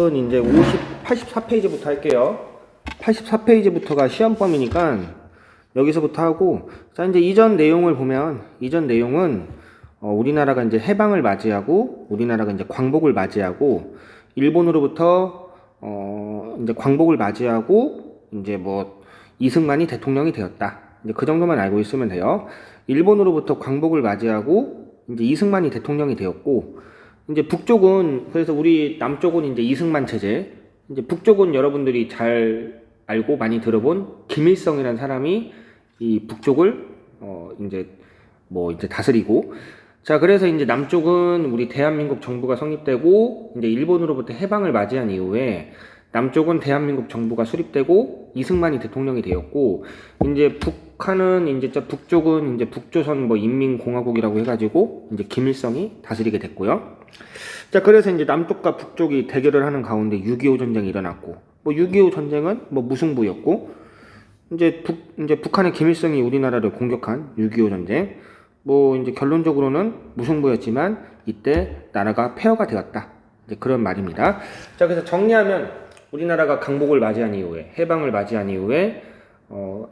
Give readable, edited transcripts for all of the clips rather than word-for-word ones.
답은 이제 84페이지부터 할게요. 84페이지부터가 시험범위니까 여기서부터 하고, 자, 이제 이전 내용을 보면, 이전 내용은, 우리나라가 이제 해방을 맞이하고, 우리나라가 이제 광복을 맞이하고, 일본으로부터, 이제 광복을 맞이하고, 이제 뭐, 이승만이 대통령이 되었다. 이제 그 정도만 알고 있으면 돼요. 일본으로부터 광복을 맞이하고, 이제 이승만이 대통령이 되었고, 이제 북쪽은, 그래서 우리 남쪽은 이제 이승만 체제, 이제 북쪽은 여러분들이 잘 알고 많이 들어본 김일성이라는 사람이 이 북쪽을 이제 뭐 이제 다스리고, 자, 그래서 이제 남쪽은 우리 대한민국 정부가 성립되고 이제 일본으로부터 해방을 맞이한 이후에 남쪽은 대한민국 정부가 수립되고 이승만이 대통령이 되었고, 이제 북한은 이제 북쪽은 이제 북조선 뭐 인민공화국이라고 해가지고 이제 김일성이 다스리게 됐고요. 자, 그래서 이제 남쪽과 북쪽이 대결을 하는 가운데 6.25 전쟁이 일어났고, 뭐 6.25 전쟁은 뭐 무승부였고, 이제 북한의 김일성이 우리나라를 공격한 6.25 전쟁, 뭐 이제 결론적으로는 무승부였지만 이때 나라가 폐허가 되었다. 이제 그런 말입니다. 자, 그래서 정리하면 우리나라가 강복을 맞이한 이후에, 해방을 맞이한 이후에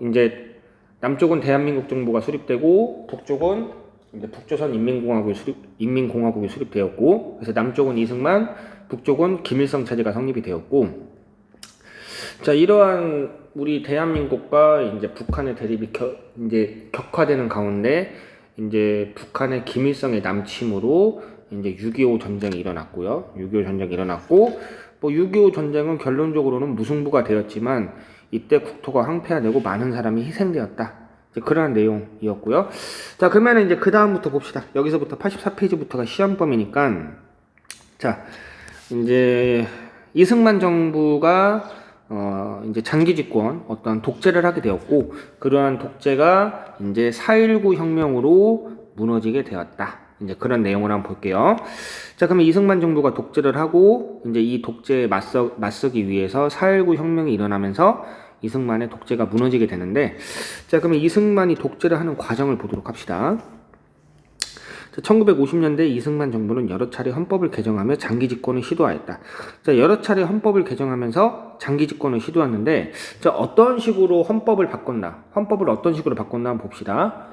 이제 남쪽은 대한민국 정부가 수립되고 북쪽은 이제 북조선 인민공화국이 수립되었고, 그래서 남쪽은 이승만, 북쪽은 김일성 체제가 성립이 되었고, 자, 이러한 우리 대한민국과 이제 북한의 대립이 이제 격화되는 가운데 이제 북한의 김일성의 남침으로 이제 6.25 전쟁이 일어났고요. 6.25 전쟁이 일어났고, 뭐 6.25 전쟁은 결론적으로는 무승부가 되었지만 이때 국토가 황폐화되고 많은 사람이 희생되었다. 이제 그러한 내용이었고요. 자, 그러면 이제 그 다음부터 봅시다. 여기서부터 84페이지부터가 시험범위니까, 자, 이제 이승만 정부가 이제 장기 집권, 어떤 독재를 하게 되었고, 그러한 독재가 이제 4.19 혁명으로 무너지게 되었다. 이제 그런 내용을 한번 볼게요. 자, 그러면 이승만 정부가 독재를 하고, 이제 이 독재에 맞서기 위해서 4.19 혁명이 일어나면서 이승만의 독재가 무너지게 되는데, 자, 그러면 이승만이 독재를 하는 과정을 보도록 합시다. 1950년대 이승만 정부는 여러 차례 헌법을 개정하며 장기 집권을 시도하였다. 자, 여러 차례 헌법을 개정하면서 장기 집권을 시도하는데, 자, 어떤 식으로 헌법을 바꿨나? 헌법을 어떤 식으로 바꿨나 한번 봅시다.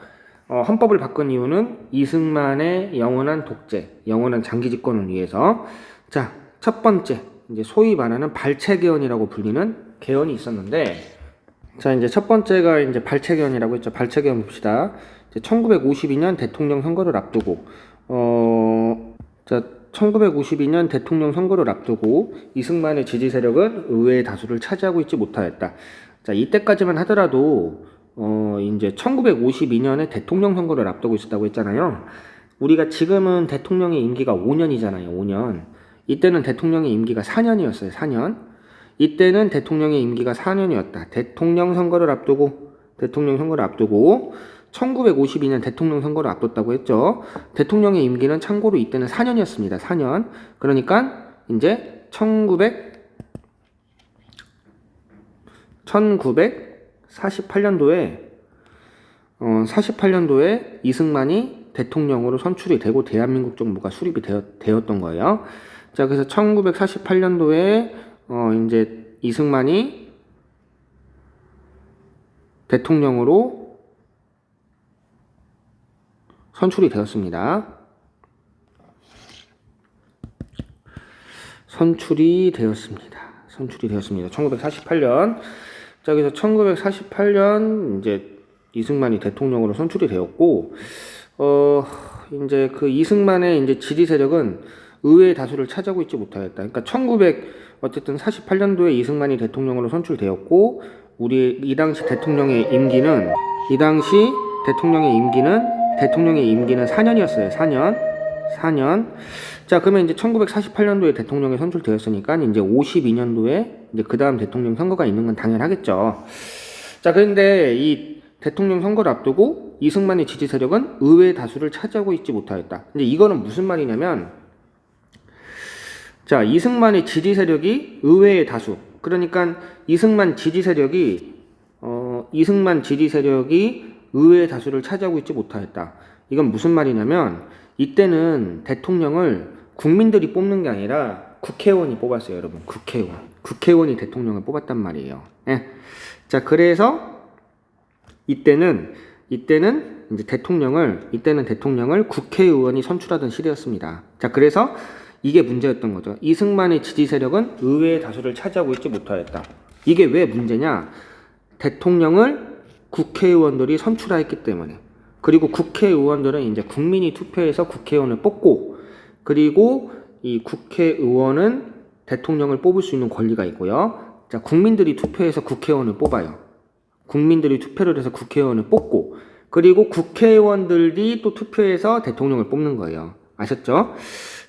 헌법을 바꾼 이유는 이승만의 영원한 독재, 영원한 장기 집권을 위해서. 자, 첫 번째, 이제 소위 말하는 발췌개헌이라고 불리는 개헌이 있었는데, 자, 이제 첫 번째가 이제 발췌개헌이라고 했죠. 발췌개헌 봅시다. 1952년 대통령 선거를 앞두고, 자, 1952년 대통령 선거를 앞두고 이승만의 지지 세력은 의회의 다수를 차지하고 있지 못하였다. 자, 이때까지만 하더라도 이제 1952년에 대통령 선거를 앞두고 있었다고 했잖아요. 우리가 지금은 대통령의 임기가 5년이잖아요. 5년. 이때는 대통령의 임기가 4년이었어요. 4년. 이때는 대통령의 임기가 4년이었다. 대통령 선거를 앞두고 1952년 대통령 선거를 앞뒀다고 했죠. 대통령의 임기는 참고로 이때는 4년이었습니다. 4년. 그러니까 이제 1948년도에 이승만이 대통령으로 선출이 되고 대한민국 정부가 수립이 되었던 거예요. 자, 그래서 1948년도에 이제 이승만이 대통령으로 선출이 되었습니다. 선출이 되었습니다. 1948년. 자, 그래서 1948년 이제 이승만이 대통령으로 선출이 되었고, 이제 그 이승만의 이제 지지 세력은 의회의 다수를 차지하고 있지 못하였다. 그러니까 어쨌든 48년도에 이승만이 대통령으로 선출되었고, 이 당시 대통령의 임기는 4년이었어요. 4년. 자, 그러면 이제 1948년도에 대통령이 선출되었으니까 이제 52년도에 이제 그 다음 대통령 선거가 있는 건 당연하겠죠. 자, 그런데 이 대통령 선거를 앞두고 이승만의 지지 세력은 의회의 다수를 차지하고 있지 못하였다. 근데 이거는 무슨 말이냐면, 자, 이승만의 지지 세력이 의회의 다수. 그러니까 이승만 지지 세력이 의회의 다수를 차지하고 있지 못하였다. 이건 무슨 말이냐면, 이때는 대통령을 국민들이 뽑는 게 아니라 국회의원이 뽑았어요, 여러분. 국회의원이 대통령을 뽑았단 말이에요. 예. 자, 그래서 이때는 이제 대통령을 국회의원이 선출하던 시대였습니다. 자, 그래서 이게 문제였던 거죠. 이승만의 지지 세력은 의회의 다수를 차지하고 있지 못하였다. 이게 왜 문제냐? 대통령을 국회의원들이 선출하였기 때문에. 그리고 국회의원들은 이제 국민이 투표해서 국회의원을 뽑고, 그리고 이 국회의원은 대통령을 뽑을 수 있는 권리가 있고요. 자, 국민들이 투표해서 국회의원을 뽑아요. 국민들이 투표를 해서 국회의원을 뽑고, 그리고 국회의원들이 또 투표해서 대통령을 뽑는 거예요. 아셨죠?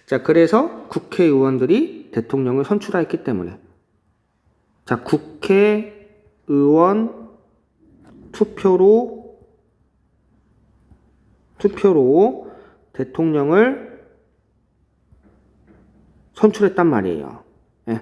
자, 그래서 국회의원들이 대통령을 선출하였기 때문에. 자, 국회의원 투표로 대통령을 선출했단 말이에요. 예.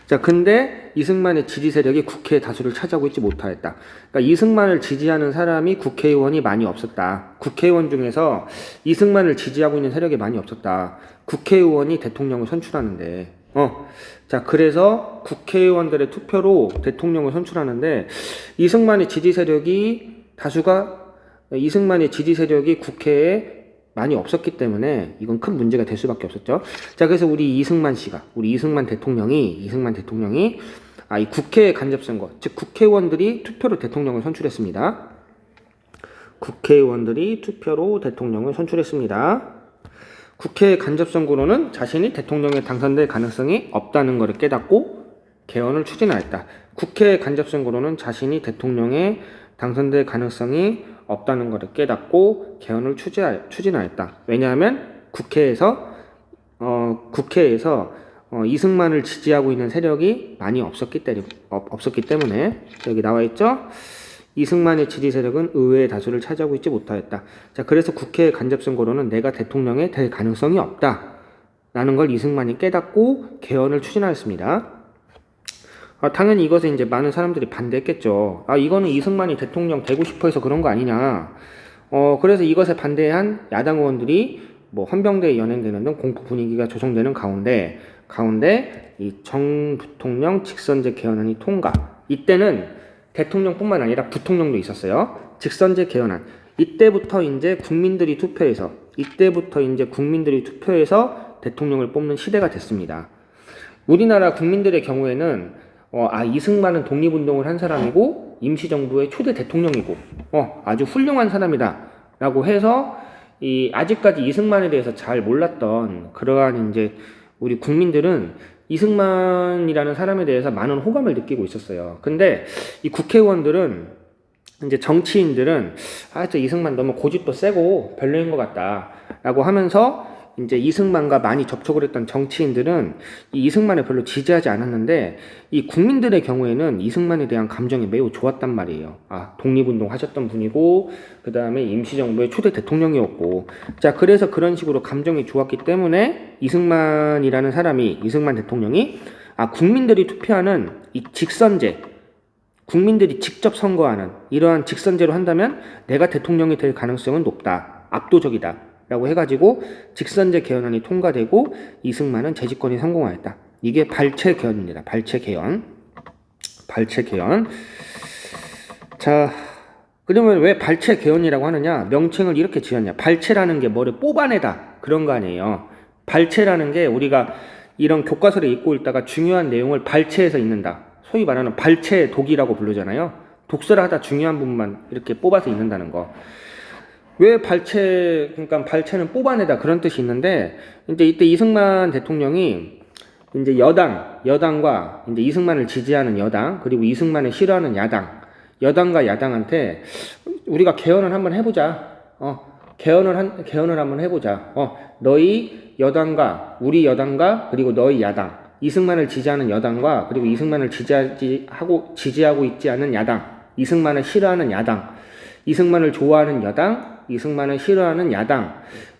자, 근데 이승만의 지지 세력이 국회의 다수를 차지하고 있지 못하였다. 그러니까 이승만을 지지하는 사람이 국회의원이 많이 없었다. 국회의원 중에서 이승만을 지지하고 있는 세력이 많이 없었다. 국회의원이 대통령을 선출하는데, 자, 그래서 국회의원들의 투표로 대통령을 선출하는데, 이승만의 지지 세력이 국회에 많이 없었기 때문에 이건 큰 문제가 될 수밖에 없었죠. 자, 그래서 우리 이승만 대통령이 이 국회 간접선거, 즉 국회의원들이 투표로 대통령을 선출했습니다. 국회 간접선거로는 자신이 대통령에 당선될 가능성이 없다는 것을 깨닫고 개헌을 추진하였다. 국회 간접선거로는 자신이 대통령에 당선될 가능성이 없다는 것을 깨닫고 개헌을 추진하였다. 왜냐하면 국회에서 이승만을 지지하고 있는 세력이 많이 없었기 때문에 여기 나와 있죠. 이승만의 지지 세력은 의회의 다수를 차지하고 있지 못하였다. 자, 그래서 국회 간접선거로는 내가 대통령에 될 가능성이 없다라는 걸 이승만이 깨닫고 개헌을 추진하였습니다. 당연히 이것에 이제 많은 사람들이 반대했겠죠. 이거는 이승만이 대통령 되고 싶어 해서 그런 거 아니냐. 그래서 이것에 반대한 야당 의원들이 뭐 헌병대에 연행되는 등 공포 분위기가 조성되는 가운데 이 정부통령 직선제 개헌안이 통과. 이때는 대통령뿐만 아니라 부통령도 있었어요. 직선제 개헌안. 이때부터 이제 국민들이 투표해서 대통령을 뽑는 시대가 됐습니다. 우리나라 국민들의 경우에는 이승만은 독립운동을 한 사람이고 임시정부의 초대 대통령이고 아주 훌륭한 사람이다 라고 해서 아직까지 이승만에 대해서 잘 몰랐던 그러한 이제 우리 국민들은 이승만이라는 사람에 대해서 많은 호감을 느끼고 있었어요. 근데 이 국회의원들은 이제 정치인들은 저 이승만 너무 고집도 세고 별로인 것 같다 라고 하면서 이제 이승만과 많이 접촉을 했던 정치인들은 이 이승만을 별로 지지하지 않았는데, 이 국민들의 경우에는 이승만에 대한 감정이 매우 좋았단 말이에요. 독립운동 하셨던 분이고, 그 다음에 임시정부의 초대 대통령이었고, 자, 그래서 그런 식으로 감정이 좋았기 때문에 이승만 대통령이 국민들이 투표하는 이 직선제, 국민들이 직접 선거하는 이러한 직선제로 한다면 내가 대통령이 될 가능성은 높다, 압도적이다 라고 해가지고 직선제 개헌안이 통과되고 이승만은 재집권이 성공하였다. 이게 발췌 개헌입니다. 발췌 개헌. 자, 그러면 왜 발췌 개헌이라고 하느냐? 명칭을 이렇게 지었냐? 발췌라는 게 뭐를 뽑아내다 그런 거 아니에요. 발췌라는 게 우리가 이런 교과서를 읽고 있다가 중요한 내용을 발췌해서 읽는다. 소위 말하는 발췌 독이라고 부르잖아요. 독서를 하다 중요한 부분만 이렇게 뽑아서 읽는다는 거. 왜 그러니까 발췌는 뽑아내다 그런 뜻이 있는데, 이제 이때 이승만 대통령이 이제 여당과 이제 이승만을 지지하는 여당, 그리고 이승만을 싫어하는 여당과 야당한테 우리가 개헌을 한번 해보자. 개헌을 한번 해보자. 너희 여당과 우리 여당과 그리고 너희 야당, 이승만을 지지하는 여당과 그리고 이승만을 지지하고 있지 않은 야당, 이승만을 싫어하는 야당, 이승만을 좋아하는 여당, 이승만을 싫어하는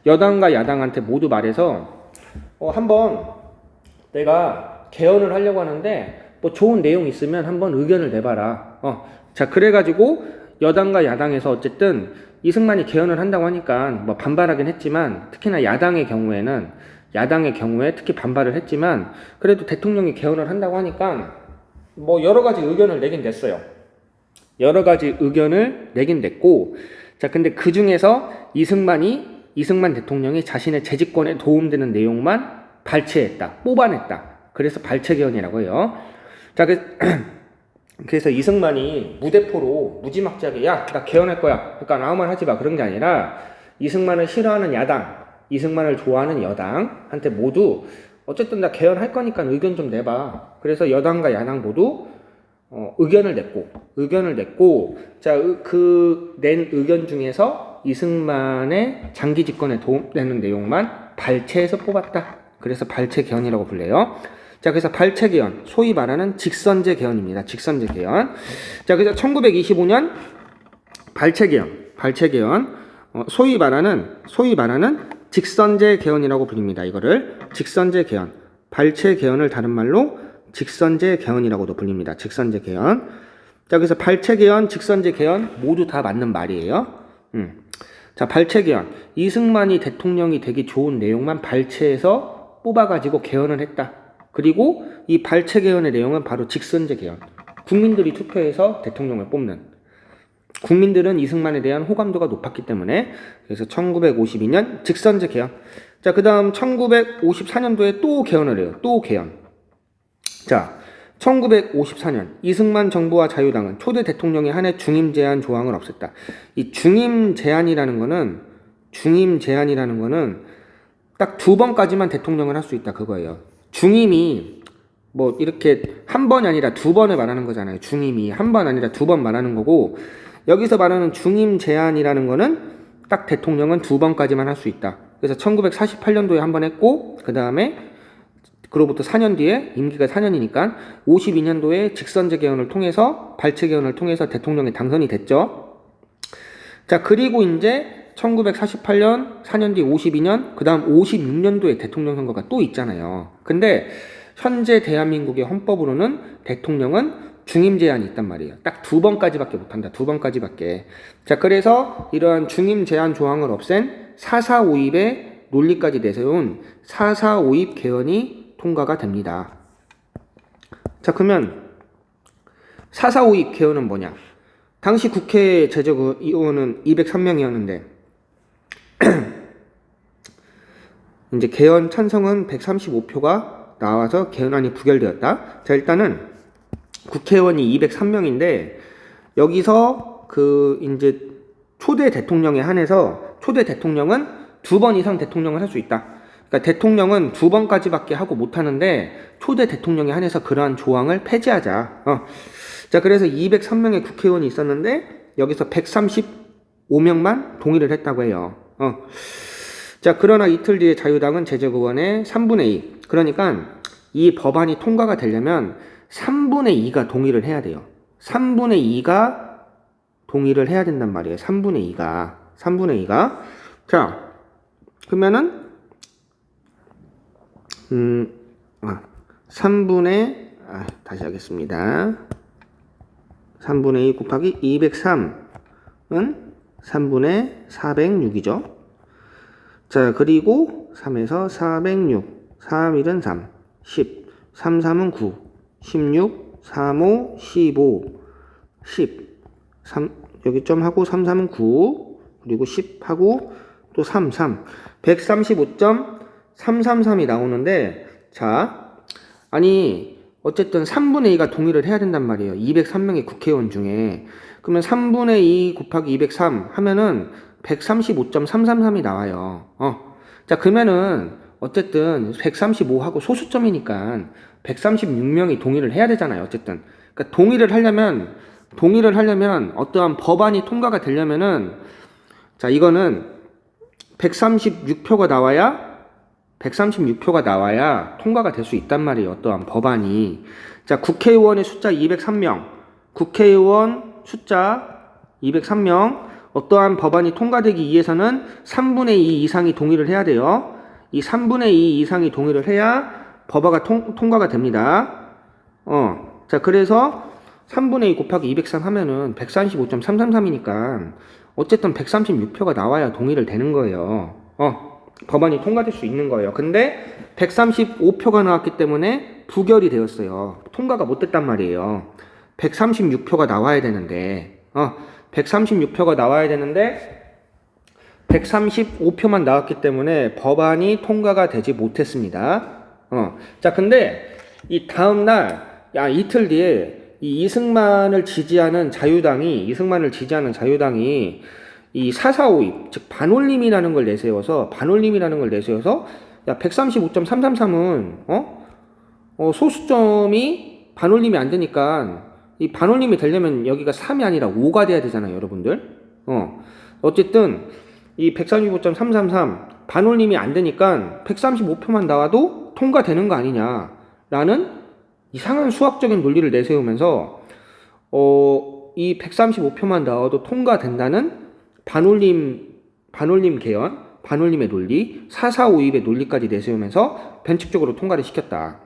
여당과 야당한테 모두 말해서 한번 내가 개헌을 하려고 하는데 뭐 좋은 내용 있으면 한번 의견을 내봐라. 자, 그래가지고 여당과 야당에서 어쨌든 이승만이 개헌을 한다고 하니까 뭐 반발하긴 했지만, 특히나 야당의 경우에는 야당의 경우에 특히 반발을 했지만 그래도 대통령이 개헌을 한다고 하니까 뭐 여러 가지 의견을 내긴 냈어요. 여러 가지 의견을 내긴 냈고, 자, 근데 그 중에서 이승만 대통령이 자신의 재집권에 도움되는 내용만 발췌했다, 뽑아냈다. 그래서 발췌 개헌이라고 해요. 자, 그래서 이승만이 무대포로 무지막지하게 야, 나 개헌할 거야, 그러니까 아무 말 하지 마, 그런 게 아니라 이승만을 싫어하는 야당, 이승만을 좋아하는 여당한테 모두 어쨌든 나 개헌할 거니까 의견 좀 내봐. 그래서 여당과 야당 모두 의견을 냈고, 자, 그 낸 의견 중에서 이승만의 장기 집권에 도움되는 내용만 발췌해서 뽑았다. 그래서 발췌 개헌이라고 불려요. 자, 그래서 발췌 개헌, 소위 말하는 직선제 개헌입니다. 직선제 개헌. 자, 그래서 1925년 발췌 개헌, 소위 말하는 직선제 개헌이라고 불립니다. 이거를 직선제 개헌, 발췌 개헌을 다른 말로 직선제 개헌이라고도 불립니다. 직선제 개헌. 자, 그래서 발췌 개헌, 직선제 개헌 모두 다 맞는 말이에요. 자, 발췌 개헌. 이승만이 대통령이 되기 좋은 내용만 발췌해서 뽑아가지고 개헌을 했다. 그리고 이 발췌 개헌의 내용은 바로 직선제 개헌. 국민들이 투표해서 대통령을 뽑는. 국민들은 이승만에 대한 호감도가 높았기 때문에, 그래서 1952년 직선제 개헌. 자, 그 다음 1954년도에 또 개헌을 해요. 또 개헌. 자, 1954년 이승만 정부와 자유당은 초대 대통령에 한해 중임 제한 조항을 없앴다. 이 중임 제한이라는 거는 딱 2번까지만 대통령을 할 수 있다, 그거예요. 중임이 뭐 이렇게 한 번이 아니라 2번을 말하는 거잖아요. 중임이 한 번 아니라 2번 말하는 거고, 여기서 말하는 중임 제한이라는 거는 딱 대통령은 2번까지만 할 수 있다. 그래서 1948년도에 한 번 했고, 그 다음에 그로부터 4년 뒤에, 임기가 4년이니까 52년도에 직선제 개헌을 통해서, 발췌 개헌을 통해서 대통령이 당선이 됐죠. 자, 그리고 이제 1948년, 4년 뒤 52년, 그 다음 56년도에 대통령 선거가 또 있잖아요. 근데 현재 대한민국의 헌법으로는 대통령은 중임 제한이 있단 말이에요. 딱 2번까지밖에 못한다. 2번까지밖에. 자, 그래서 이러한 중임 제한 조항을 없앤 4.4.5입의 논리까지 내세운 4.4.5입 개헌이 통과가 됩니다. 자, 그러면 4.4.5입 개헌은 뭐냐? 당시 국회 제적의원은 203명이었는데 이제 개헌 찬성은 135표가 나와서 개헌안이 부결되었다. 자, 일단은 국회의원이 203명인데 여기서 그 이제 초대 대통령에 한해서 초대 대통령은 2번 이상 대통령을 할 수 있다. 그러니까 대통령은 2번까지밖에 하고 못하는데 초대 대통령에 한해서 그러한 조항을 폐지하자. 자, 그래서 203명의 국회의원이 있었는데 여기서 135명만 동의를 했다고 해요. 자, 그러나 이틀 뒤에 자유당은 제적의원의 3분의 2. 그러니까 이 법안이 통과가 되려면 3분의 2가 동의를 해야 돼요. 3분의 2가 동의를 해야 된단 말이에요. 3분의 2가. 자, 그러면은 3분의 다시 하겠습니다. 3분의 2 곱하기 203은 3분의 406이죠. 자, 그리고 3에서 406, 3, 1은 3, 10, 3, 3은 9, 16, 3, 5, 15, 10, 3, 여기 점 하고 3, 3은 9, 그리고 10 하고 또 3, 3, 135.333이 나오는데, 자, 아니, 어쨌든 3분의 2가 동의를 해야 된단 말이에요. 203명의 국회의원 중에. 그러면 3분의 2 곱하기 203 하면은 135.333이 나와요. 자, 그러면은 어쨌든 135하고 소수점이니까 136명이 동의를 해야 되잖아요. 어쨌든. 그러니까 동의를 하려면 어떠한 법안이 통과가 되려면은, 자, 이거는 136표가 나와야 통과가 될 수 있단 말이에요. 어떠한 법안이. 자, 국회의원의 숫자 203명, 국회의원 숫자 203명, 어떠한 법안이 통과되기 위해서는 3분의 2 이상이 동의를 해야 돼요. 이 3분의 2 이상이 동의를 해야 법안이 통과가 됩니다. 자, 그래서 3분의 2 곱하기 203 하면은 135.333이니까 어쨌든 136표가 나와야 동의를 되는 거예요. 법안이 통과될 수 있는 거예요. 근데 135표가 나왔기 때문에 부결이 되었어요. 통과가 못 됐단 말이에요. 136표가 나와야 되는데 136표가 나와야 되는데 135표만 나왔기 때문에 법안이 통과가 되지 못했습니다. 자, 근데 이 다음날, 이틀 뒤에 이 이승만을 지지하는 자유당이 이 4.4.5입, 즉 반올림이라는 걸 내세워서 135.333은 소수점이 반올림이 안 되니까 이 반올림이 되려면 여기가 3이 아니라 5가 돼야 되잖아요, 여러분들. 어쨌든 이 135.333 반올림이 안 되니까 135표만 나와도 통과되는 거 아니냐라는 이상한 수학적인 논리를 내세우면서 이 135표만 나와도 통과된다는 반올림 개헌, 반올림의 논리, 4.4.5입의 논리까지 내세우면서 변칙적으로 통과를 시켰다.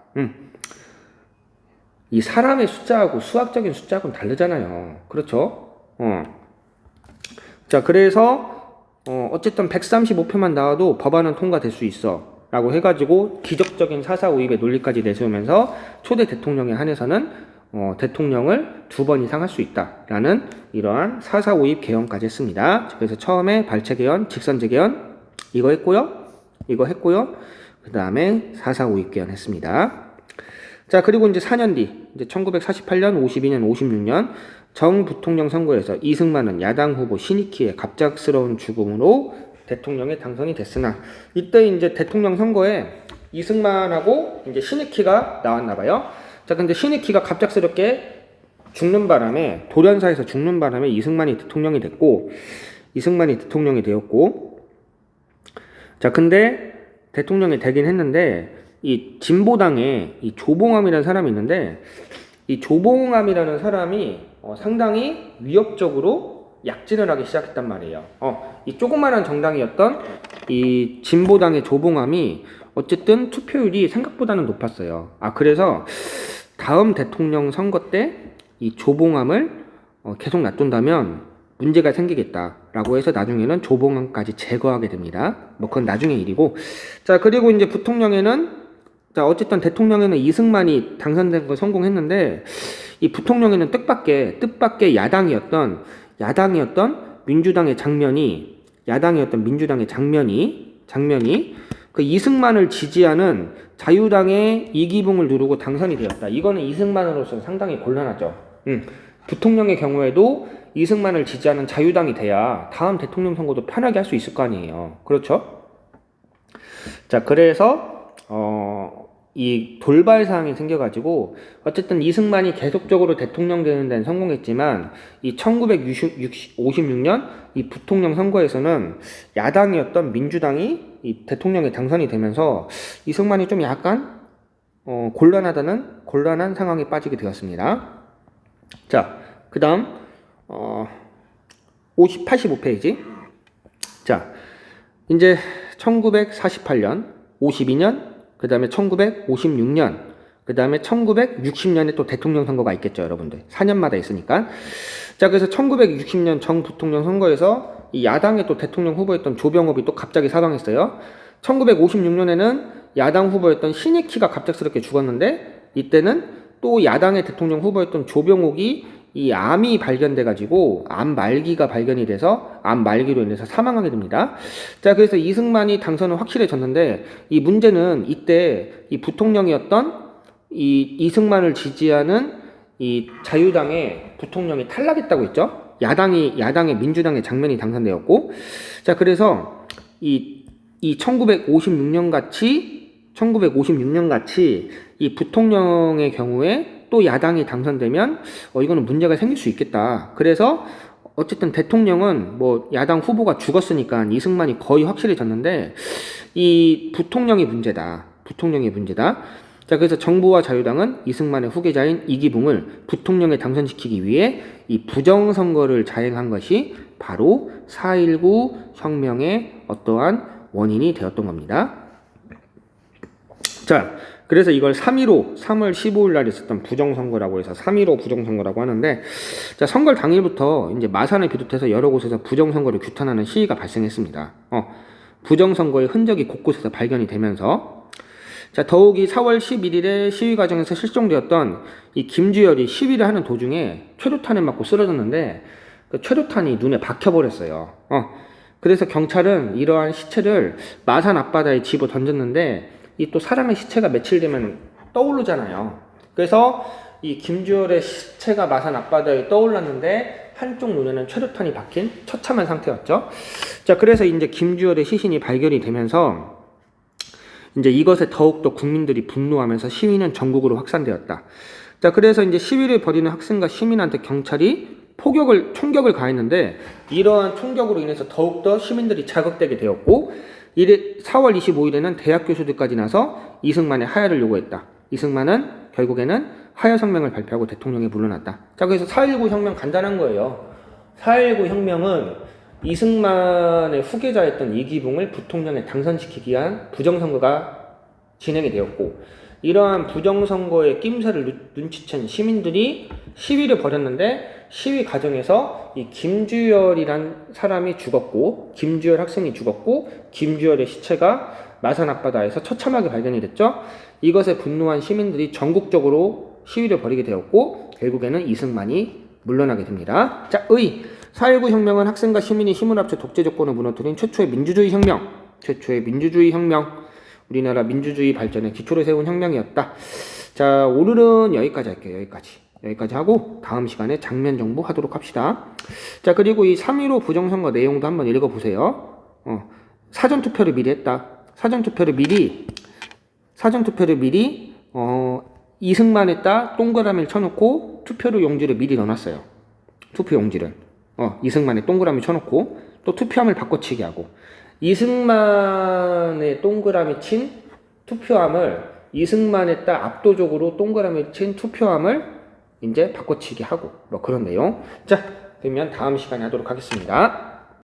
이 사람의 숫자하고 수학적인 숫자하고는 다르잖아요. 그렇죠? 자, 그래서 어쨌든 135표만 나와도 법안은 통과될 수 있어 라고 해가지고 기적적인 4.4.5입의 논리까지 내세우면서 초대 대통령에 한해서는 대통령을 2번 이상 할 수 있다라는 이러한 4.4.5입 개헌까지 했습니다. 그래서 처음에 발췌 개헌, 직선제 개헌 이거 했고요. 그 다음에 4.4.5입 개헌 했습니다. 자, 그리고 이제 4년 뒤, 이제 1948년, 52년, 56년 정 부통령 선거에서 이승만은 야당 후보 신익희의 갑작스러운 죽음으로 대통령에 당선이 됐으나 이때 이제 대통령 선거에 이승만하고 이제 신익희가 나왔나 봐요. 자, 근데 신익희가 갑작스럽게 죽는 바람에, 돌연사에서 죽는 바람에 이승만이 대통령이 되었고, 자, 근데 대통령이 되긴 했는데 이 진보당에 이 조봉암이라는 사람이 있는데 이 조봉암이라는 사람이 상당히 위협적으로 약진을 하기 시작했단 말이에요. 이 조그마한 정당이었던 이 진보당의 조봉암이 어쨌든 투표율이 생각보다는 높았어요. 그래서 다음 대통령 선거 때 이 조봉암을 계속 놔둔다면 문제가 생기겠다라고 해서 나중에는 조봉암까지 제거하게 됩니다. 뭐 그건 나중에 일이고. 자, 그리고 이제 부통령에는, 자, 어쨌든 대통령에는 이승만이 당선된 거 성공했는데 이 부통령에는 뜻밖의 야당이었던 민주당의 장면이 그 이승만을 지지하는 자유당의 이기붕을 누르고 당선이 되었다. 이거는 이승만으로서 상당히 곤란하죠. 부통령의 경우에도 이승만을 지지하는 자유당이 돼야 다음 대통령 선거도 편하게 할 수 있을 거 아니에요. 그렇죠? 자, 그래서 이 돌발 사항이 생겨가지고 어쨌든 이승만이 계속적으로 대통령 되는 데는 성공했지만 이 1956년 이 부통령 선거에서는 야당이었던 민주당이 이 대통령에 당선이 되면서 이승만이 좀 약간 곤란한 상황에 빠지게 되었습니다. 자, 그 다음 85페이지. 자, 이제 1948년, 52년, 그 다음에 1956년, 그 다음에 1960년에 또 대통령 선거가 있겠죠, 여러분들. 4년마다 있으니까. 자, 그래서 1960년 정 부통령 선거에서 이 야당의 또 대통령 후보였던 조병업이 또 갑자기 사망했어요. 1956년에는 야당 후보였던 신익희가 갑작스럽게 죽었는데 이때는 또 야당의 대통령 후보였던 조병옥이 이 암이 발견돼가지고 암 말기가 발견이 돼서 암 말기로 인해서 사망하게 됩니다. 자, 그래서 이승만이 당선은 확실해졌는데 이 문제는 이때 이 부통령이었던 이 이승만을 지지하는 이 자유당의 부통령이 탈락했다고 했죠. 야당의 민주당의 장면이 당선되었고, 자, 그래서 이 1956년 같이 이 부통령의 경우에 또 야당이 당선되면 이거는 문제가 생길 수 있겠다. 그래서 어쨌든 대통령은 뭐 야당 후보가 죽었으니까 이승만이 거의 확실해졌는데 이 부통령이 문제다. 자, 그래서 정부와 자유당은 이승만의 후계자인 이기붕을 부통령에 당선시키기 위해 이 부정선거를 자행한 것이 바로 4.19 혁명의 어떠한 원인이 되었던 겁니다. 자, 그래서 이걸 3.15, 3월 15일 날 있었던 부정선거라고 해서 3.15 부정선거라고 하는데, 자, 선거 당일부터 이제 마산을 비롯해서 여러 곳에서 부정선거를 규탄하는 시위가 발생했습니다. 부정선거의 흔적이 곳곳에서 발견이 되면서 자, 더욱이 4월 11일에 시위 과정에서 실종되었던 이 김주열이 시위를 하는 도중에 최루탄을 맞고 쓰러졌는데 그 최루탄이 눈에 박혀버렸어요. 그래서 경찰은 이러한 시체를 마산 앞바다에 집어 던졌는데 이 또 사람의 시체가 며칠 되면 떠오르잖아요. 그래서 이 김주열의 시체가 마산 앞바다에 떠올랐는데 한쪽 눈에는 최루탄이 박힌 처참한 상태였죠. 자, 그래서 이제 김주열의 시신이 발견이 되면서 이제 이것에 더욱더 국민들이 분노하면서 시위는 전국으로 확산되었다. 자, 그래서 이제 시위를 벌이는 학생과 시민한테 경찰이 총격을 가했는데 이러한 총격으로 인해서 더욱더 시민들이 자극되게 되었고 4월 25일에는 대학 교수들까지 나서 이승만의 하야를 요구했다. 이승만은 결국에는 하야 성명을 발표하고 대통령에 물러났다. 자, 그래서 4.19 혁명 간단한 거예요. 4.19 혁명은 이승만의 후계자였던 이기붕을 부통령에 당선시키기 위한 부정선거가 진행이 되었고 이러한 부정선거의 낌새를 눈치챈 시민들이 시위를 벌였는데 시위 과정에서 이 김주열이란 사람이 죽었고 김주열 학생이 죽었고 김주열의 시체가 마산 앞바다에서 처참하게 발견이 됐죠. 이것에 분노한 시민들이 전국적으로 시위를 벌이게 되었고 결국에는 이승만이 물러나게 됩니다. 자, 4.19 혁명은 학생과 시민이 힘을 합쳐 독재 조건을 무너뜨린 최초의 민주주의 혁명, 우리나라 민주주의 발전의 기초를 세운 혁명이었다. 자, 오늘은 여기까지 할게요. 여기까지 하고 다음 시간에 장면 정보 하도록 합시다. 자, 그리고 이 3.15 부정선거 내용도 한번 읽어보세요. 사전투표를 미리 했다. 사전투표를 미리 이승만의 딸 동그라미를 쳐놓고 투표를 용지를 미리 넣어놨어요. 투표 용지를 이승만의 동그라미 쳐놓고 또 투표함을 바꿔치기 하고 이승만의 동그라미 친 투표함을 이승만의 딸 압도적으로 동그라미 친 투표함을 이제 바꿔치기 하고 뭐 그런 내용. 자, 그러면 다음 시간에 하도록 하겠습니다.